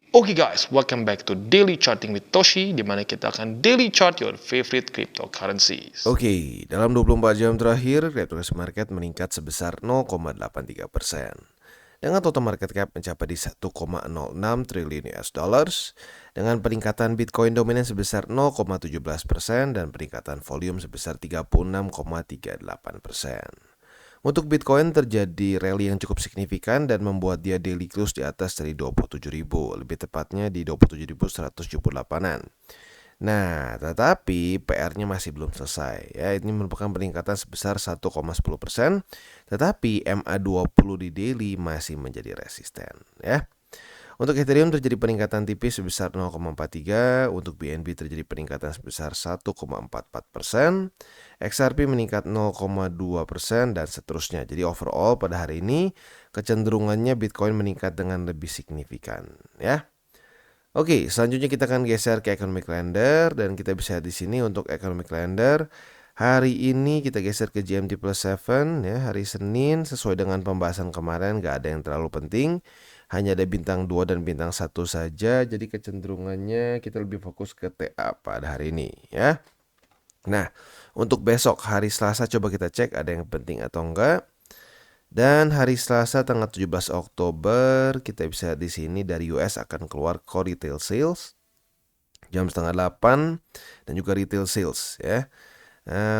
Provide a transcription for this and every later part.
Oke guys, welcome back to Daily Charting with Toshi, di mana kita akan daily chart your favorite cryptocurrencies. Oke, dalam 24 jam terakhir, cryptocurrency market meningkat sebesar 0,83%. Dengan total market cap mencapai di 1,06 triliun US dollars, dengan peningkatan Bitcoin dominan sebesar 0,17% dan peningkatan volume sebesar 36,38%. Untuk Bitcoin terjadi rally yang cukup signifikan dan membuat dia daily close di atas dari 27.000, lebih tepatnya di 27.178-an. Nah, tetapi PR-nya masih belum selesai ya. Ini merupakan peningkatan sebesar 1,10%, tetapi MA20 di daily masih menjadi resisten ya. Untuk Ethereum terjadi peningkatan tipis sebesar 0,43, untuk BNB terjadi peningkatan sebesar 1,44%, XRP meningkat 0,2% dan seterusnya. Jadi overall pada hari ini kecenderungannya Bitcoin meningkat dengan lebih signifikan ya. Oke, selanjutnya kita akan geser ke economic calendar dan kita bisa lihat di sini untuk economic calendar. Hari ini kita geser ke GMT plus 7 ya, hari Senin sesuai dengan pembahasan kemarin gak ada yang terlalu penting. Hanya ada bintang 2 dan bintang 1 saja, jadi kecenderungannya kita lebih fokus ke TA pada hari ini ya. Nah, untuk besok hari Selasa coba kita cek ada yang penting atau enggak. Dan hari Selasa tanggal 17 Oktober kita bisa lihat di sini dari US akan keluar core retail sales jam setengah 8 dan juga retail sales ya.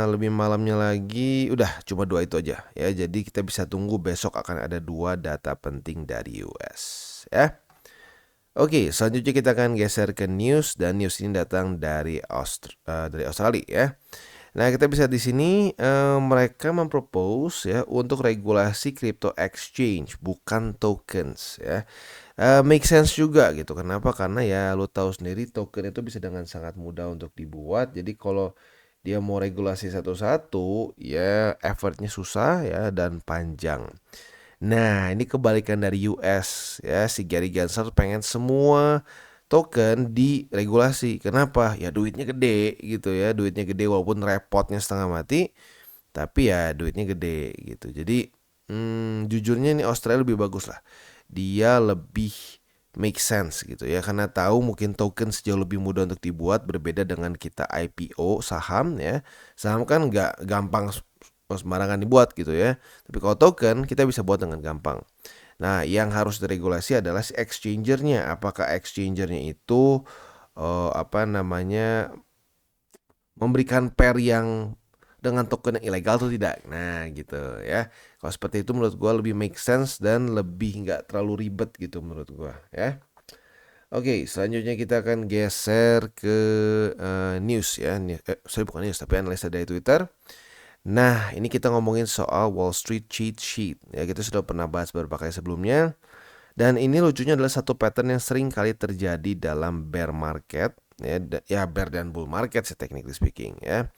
Lebih malamnya lagi udah cuma 2 itu aja ya. Jadi kita bisa tunggu besok akan ada 2 data penting dari US ya. Oke, selanjutnya kita akan geser ke news dan news ini datang dari Australia ya. Nah, kita bisa di sini mereka mempropose ya untuk regulasi crypto exchange bukan tokens ya. Make sense juga gitu. Kenapa? Karena ya lu tahu sendiri token itu bisa dengan sangat mudah untuk dibuat. Jadi kalau dia mau regulasi satu-satu ya effortnya susah ya dan panjang. Nah, ini kebalikan dari US ya. Si Gary Gensler pengen semua token diregulasi. Kenapa? Ya duitnya gede gitu ya. Duitnya gede walaupun repotnya setengah mati, tapi ya duitnya gede gitu. Jadi jujurnya ini Australia lebih bagus lah. Dia lebih make sense gitu ya, karena tahu mungkin token sejauh lebih mudah untuk dibuat berbeda dengan kita IPO saham ya. Saham kan nggak gampang sembarangan dibuat gitu ya. Tapi kalau token kita bisa buat dengan gampang. Nah, yang harus diregulasi adalah si exchangernya. Apakah exchangernya itu memberikan pair yang dengan token yang ilegal atau tidak. Nah gitu ya. Kalau seperti itu menurut gue lebih make sense dan lebih nggak terlalu ribet gitu menurut gue ya. Oke, selanjutnya kita akan geser ke news ya. Sorry bukan news tapi analisa dari Twitter. Nah, ini kita ngomongin soal Wall Street cheat sheet. Ya, kita sudah pernah bahas beberapa kali sebelumnya. Dan ini lucunya adalah satu pattern yang sering kali terjadi dalam bear market. Ya bear dan bull market sih technically speaking ya.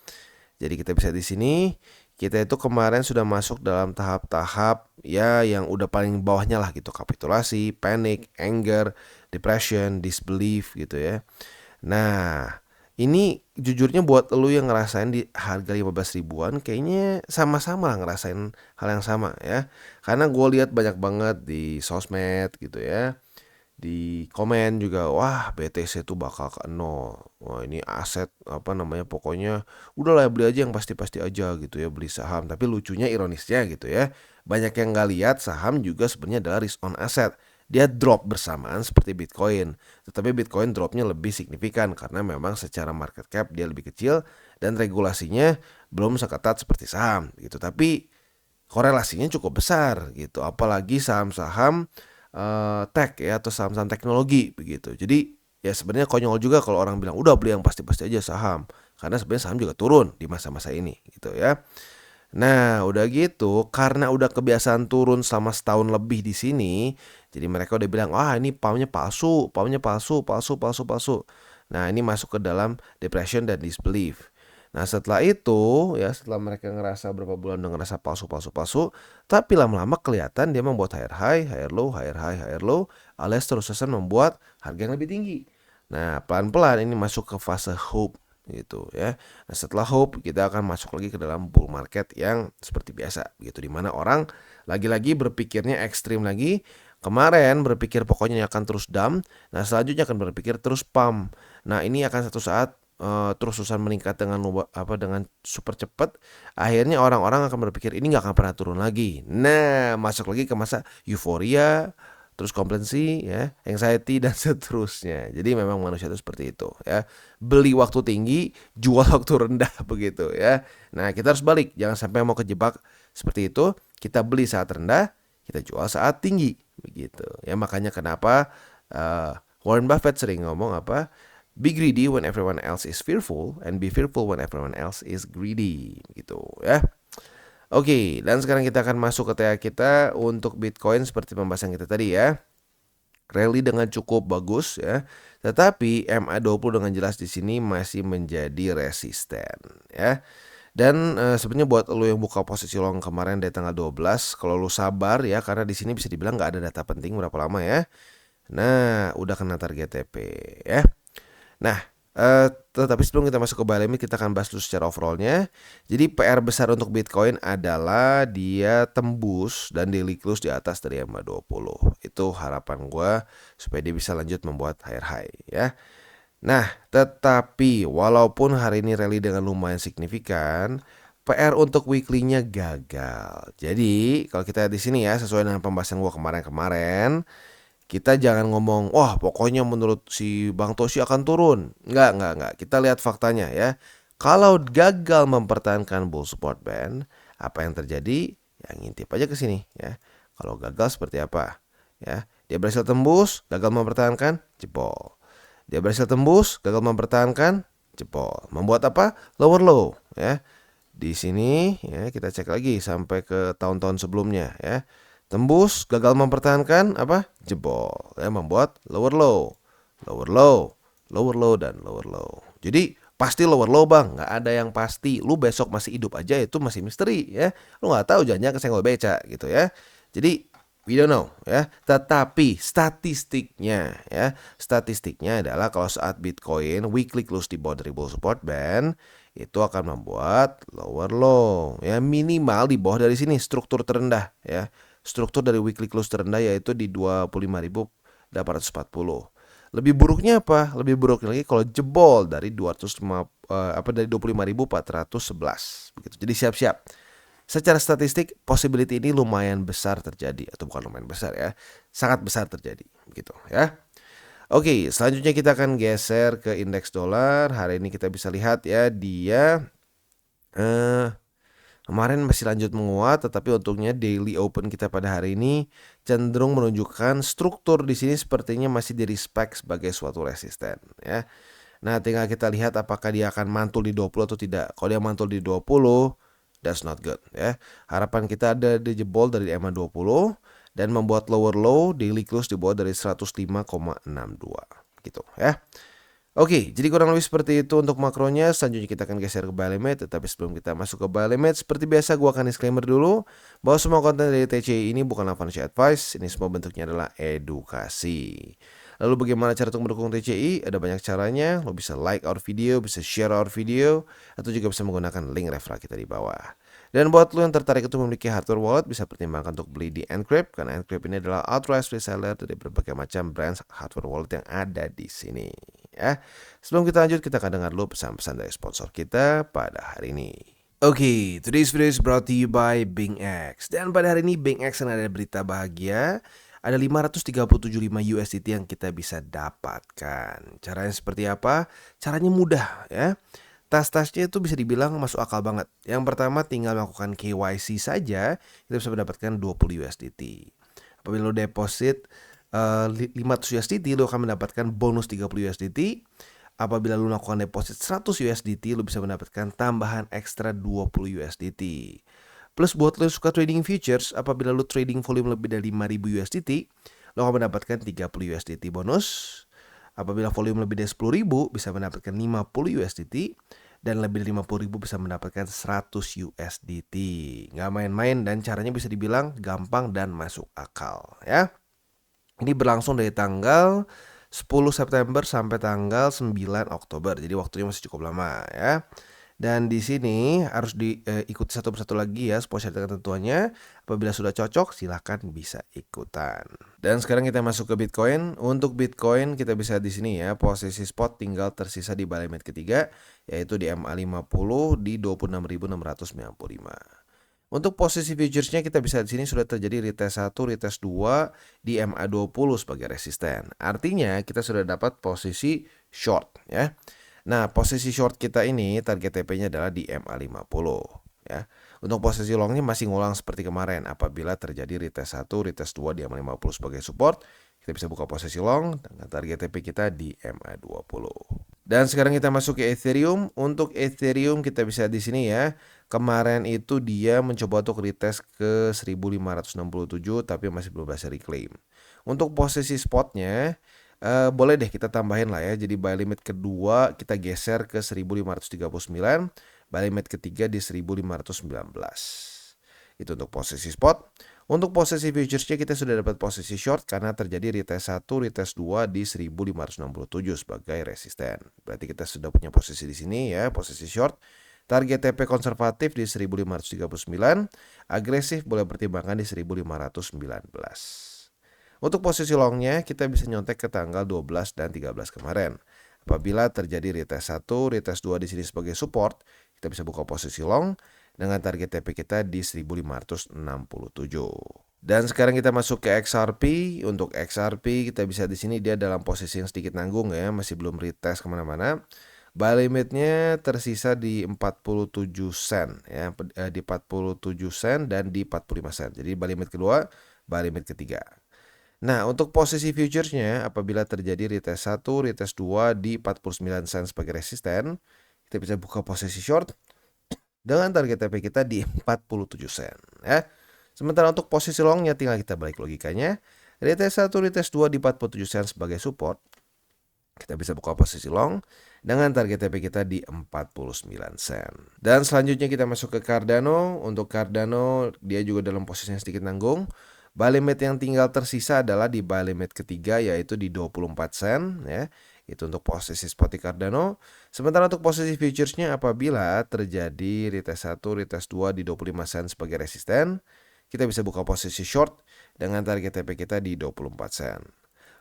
Jadi kita bisa di sini kita itu kemarin sudah masuk dalam tahap-tahap ya yang udah paling bawahnya lah gitu, kapitulasi, panic, anger, depression, disbelief gitu ya. Nah, ini jujurnya buat lu yang ngerasain di harga 15 ribuan kayaknya sama-sama lah ngerasain hal yang sama ya. Karena gue lihat banyak banget di sosmed gitu ya. Di komen juga, wah BTC tuh bakal ke nol. Wah ini aset pokoknya udahlah beli aja yang pasti-pasti aja gitu ya, beli saham. Tapi lucunya ironisnya gitu ya, banyak yang nggak lihat saham juga sebenarnya adalah risk on asset. Dia drop bersamaan seperti Bitcoin. Tetapi Bitcoin dropnya lebih signifikan karena memang secara market cap dia lebih kecil dan regulasinya belum seketat seperti saham gitu. Tapi korelasinya cukup besar gitu. Apalagi saham-saham tech ya atau saham-saham teknologi begitu. Jadi ya sebenarnya konyol juga kalau orang bilang udah beli yang pasti-pasti aja saham. Karena sebenarnya saham juga turun di masa-masa ini gitu ya. Nah, udah gitu, karena udah kebiasaan turun selama setahun lebih di sini, jadi mereka udah bilang, wah ini pahamnya palsu, pahamnya palsu, palsu, palsu, palsu. Nah, ini masuk ke dalam depression dan disbelief. Nah, setelah itu, ya setelah mereka ngerasa berapa bulan udah ngerasa palsu, palsu, palsu, tapi lama-lama kelihatan dia membuat higher high, higher low, higher high, higher low, alias terus-terusan membuat harga yang lebih tinggi. Nah, pelan-pelan ini masuk ke fase hope gitu ya. Nah, setelah hope kita akan masuk lagi ke dalam bull market yang seperti biasa gitu, dimana orang lagi-lagi berpikirnya ekstrim lagi. Kemarin berpikir pokoknya akan terus dump, nah selanjutnya akan berpikir terus pump. Nah ini akan satu saat terus-terusan meningkat dengan super cepat. Akhirnya orang-orang akan berpikir ini nggak akan pernah turun lagi. Nah masuk lagi ke masa euforia, terus komplainsi, ya, anxiety dan seterusnya. Jadi memang manusia itu seperti itu, ya. Beli waktu tinggi, jual waktu rendah begitu, ya. Nah kita harus balik, jangan sampai mau kejebak seperti itu. Kita beli saat rendah, kita jual saat tinggi, begitu. Ya makanya kenapa Warren Buffett sering ngomong apa? Be greedy when everyone else is fearful and be fearful when everyone else is greedy, gitu ya. Oke, dan sekarang kita akan masuk ke TA kita untuk Bitcoin seperti pembahasan kita tadi ya. Rally dengan cukup bagus ya. Tetapi MA20 dengan jelas di sini masih menjadi resisten ya. Dan sebenarnya buat lo yang buka posisi long kemarin dari tanggal 12, kalau lo sabar ya, karena di sini bisa dibilang nggak ada data penting berapa lama ya. Nah, udah kena target TP ya. Nah, tetapi sebelum kita masuk ke buy limit, kita akan bahas dulu secara overallnya. Jadi PR besar untuk Bitcoin adalah dia tembus dan daily close di atas dari MA20. Itu harapan gue supaya dia bisa lanjut membuat higher high ya. Nah, tetapi walaupun hari ini rally dengan lumayan signifikan, PR untuk weekly-nya gagal. Jadi, kalau kita lihat di sini ya, sesuai dengan pembahasan gua kemarin-kemarin, kita jangan ngomong, wah pokoknya menurut si Bang Toshi akan turun. Enggak. Kita lihat faktanya ya. Kalau gagal mempertahankan bull support band, apa yang terjadi? Ya ngintip aja ke sini ya. Kalau gagal seperti apa? Ya, dia berhasil tembus, gagal mempertahankan, jebol. Dia berhasil tembus, gagal mempertahankan, jebol. Membuat apa? Lower low ya. Di sini ya kita cek lagi sampai ke tahun-tahun sebelumnya ya. Tembus, gagal mempertahankan apa? Jebol. Ya, membuat lower low, lower low, lower low dan lower low. Jadi pasti lower low bang, nggak ada yang pasti. Lu besok masih hidup aja itu masih misteri ya. Lu nggak tahu jangan kesenggol beca gitu ya. Jadi we don't know ya. Tetapi statistiknya adalah kalau saat Bitcoin weekly close di bawah dari bull support band, itu akan membuat lower low ya, minimal di bawah dari sini struktur terendah ya. Struktur dari weekly close terendah yaitu di 25.840. Lebih buruknya apa? Lebih buruk lagi kalau jebol dari 25.411 begitu. Jadi siap-siap. Secara statistik possibility ini lumayan besar terjadi, atau bukan lumayan besar ya, sangat besar terjadi begitu ya. Oke, selanjutnya kita akan geser ke indeks dolar. Hari ini kita bisa lihat ya, dia kemarin masih lanjut menguat, tetapi untungnya daily open kita pada hari ini cenderung menunjukkan struktur di sini sepertinya masih di respect sebagai suatu resisten ya. Nah, tinggal kita lihat apakah dia akan mantul di 20 atau tidak. Kalau dia mantul di 20, that's not good ya. Harapan kita ada di jebol dari MA20 dan membuat lower low daily close di bawah dari 105,62 gitu ya. Oke, jadi kurang lebih seperti itu untuk makronya. Selanjutnya kita akan geser ke buy limit. Tetapi sebelum kita masuk ke buy limit, seperti biasa gue akan disclaimer dulu bahwa semua konten dari TCI ini bukanlah financial advice. Ini semua bentuknya adalah edukasi. Lalu bagaimana cara untuk mendukung TCI? Ada banyak caranya. Lo bisa like our video, bisa share our video, atau juga bisa menggunakan link referral kita di bawah. Dan buat lo yang tertarik untuk memiliki hardware wallet, bisa pertimbangkan untuk beli di Encrypt, karena Encrypt ini adalah authorized reseller dari berbagai macam brands hardware wallet yang ada di sini ya. Sebelum kita lanjut, kita akan dengar dulu pesan-pesan dari sponsor kita pada hari ini. Oke, today's video is brought to you by BingX. Dan pada hari ini BingX ada berita bahagia. Ada 537.5 USDT yang kita bisa dapatkan. Caranya seperti apa? Caranya mudah ya. Tas-tasnya itu bisa dibilang masuk akal banget. Yang pertama tinggal melakukan KYC saja, kita bisa mendapatkan 20 USDT. Apabila lo deposit 500 USDT, lo akan mendapatkan bonus 30 USDT. Apabila lo melakukan deposit 100 USDT, lo bisa mendapatkan tambahan ekstra 20 USDT. Plus buat lo yang suka trading futures, apabila lo trading volume lebih dari 5.000 USDT, lo akan mendapatkan 30 USDT bonus. Apabila volume lebih dari 10.000 bisa mendapatkan 50 USDT, dan lebih dari 50.000 bisa mendapatkan 100 USDT. Nggak main-main dan caranya bisa dibilang gampang dan masuk akal ya. Ini berlangsung dari tanggal 10 September sampai tanggal 9 Oktober. Jadi waktunya masih cukup lama ya. Dan di sini harus diikuti satu persatu lagi ya supaya syarat dan ketentuannya. Apabila sudah cocok silahkan bisa ikutan. Dan sekarang kita masuk ke Bitcoin. Untuk Bitcoin kita bisa di sini ya, posisi spot tinggal tersisa di balimat ketiga yaitu di MA50 di 26.695. Untuk posisi futuresnya kita bisa di sini sudah terjadi retest 1, retest 2 di MA20 sebagai resisten. Artinya kita sudah dapat posisi short ya. Nah, posisi short kita ini target TP-nya adalah di MA50 ya. Untuk posisi longnya masih ngulang seperti kemarin. Apabila terjadi retest 1, retest 2 di MA50 sebagai support, kita bisa buka posisi long dengan target TP kita di MA20. Dan sekarang kita masuk ke Ethereum. Untuk Ethereum kita bisa di sini ya. Kemarin itu dia mencoba untuk retest ke 1567 tapi masih belum berhasil reclaim. Untuk posisi spotnya boleh deh kita tambahin lah ya. Jadi buy limit kedua kita geser ke 1539, buy limit ketiga di 1519. Itu untuk posisi spot. Untuk posisi futuresnya kita sudah dapat posisi short karena terjadi retest 1, retest 2 di 1567 sebagai resisten. Berarti kita sudah punya posisi di sini ya, posisi short. Target TP konservatif di 1539, agresif boleh pertimbangkan di 1519. Untuk posisi longnya kita bisa nyontek ke tanggal 12 dan 13 kemarin. Apabila terjadi retest 1, retest 2 di sini sebagai support, kita bisa buka posisi long dengan target TP kita di 1567. Dan sekarang kita masuk ke XRP. Untuk XRP kita bisa di sini dia dalam posisi yang sedikit nanggung ya, masih belum retest kemana-mana. Buy limitnya tersisa di 47 sen ya, di 47 sen dan di 45 sen. Jadi buy limit kedua, buy limit ketiga. Nah, untuk posisi futuresnya apabila terjadi retest 1, retest 2 di 49 sen sebagai resisten, kita bisa buka posisi short dengan target TP kita di 47 sen ya. Sementara untuk posisi longnya tinggal kita balik logikanya. Retest 1, retest 2 di 47 sen sebagai support. Kita bisa buka posisi long dengan target TP kita di 49 sen. Dan selanjutnya kita masuk ke Cardano. Untuk Cardano dia juga dalam posisi yang sedikit nanggung. Buy limit yang tinggal tersisa adalah di buy limit ketiga yaitu di 24 sen ya. Itu untuk posisi spot di Cardano. Sementara untuk posisi futuresnya apabila terjadi retest 1, retest 2 di 25 sen sebagai resisten, kita bisa buka posisi short dengan target TP kita di 24 sen.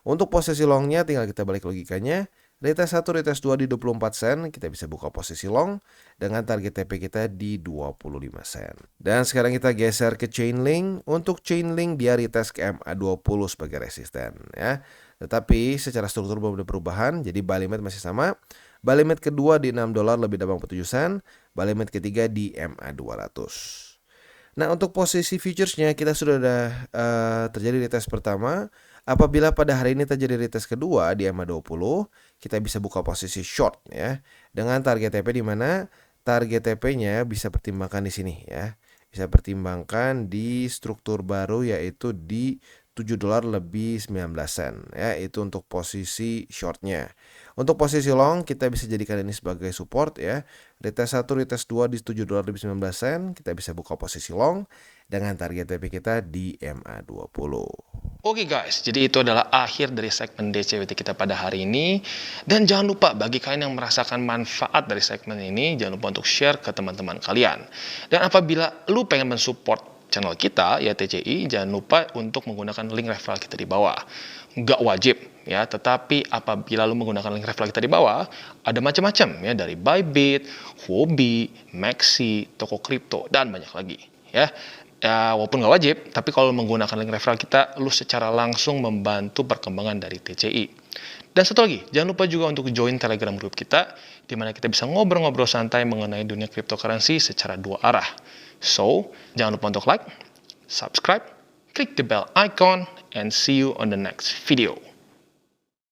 Untuk posisi longnya tinggal kita balik logikanya. Retest 1, retest 2 di 24 sen, kita bisa buka posisi long dengan target TP kita di 25 sen. Dan sekarang kita geser ke Chainlink. Untuk Chainlink dia retest ke MA20 sebagai resisten ya. Tetapi secara struktur belum ada perubahan, jadi buy limit masih sama. Buy limit kedua di $6 lebih dari 87 sen, buy limit ketiga di MA200. Nah, untuk posisi futuresnya kita sudah ada terjadi retest pertama. Apabila pada hari ini terjadi retest kedua di MA20, kita bisa buka posisi short ya. Dengan target TP di mana target TP-nya bisa pertimbangkan di sini ya. Bisa pertimbangkan di struktur baru yaitu di $7 lebih 19 sen ya. Itu untuk posisi shortnya. Untuk posisi long kita bisa jadikan ini sebagai support ya. Retest 1, retest 2 di $7 lebih 19 sen, kita bisa buka posisi long dengan target TP kita di MA20. Oke guys, jadi itu adalah akhir dari segmen DCWT kita pada hari ini. Dan jangan lupa bagi kalian yang merasakan manfaat dari segmen ini, jangan lupa untuk share ke teman-teman kalian. Dan apabila lu pengen mensupport channel kita, ya TCI, jangan lupa untuk menggunakan link referral kita di bawah. Nggak wajib ya, tetapi apabila lu menggunakan link referral kita di bawah, ada macam-macam ya, dari Bybit, Huobi, Maxi, toko kripto, dan banyak lagi ya. Ya, walaupun nggak wajib, tapi kalau menggunakan link referral kita, lu secara langsung membantu perkembangan dari TCI. Dan satu lagi, jangan lupa juga untuk join Telegram group kita, di mana kita bisa ngobrol-ngobrol santai mengenai dunia cryptocurrency secara dua arah. So, jangan lupa untuk like, subscribe, klik the bell icon, and see you on the next video.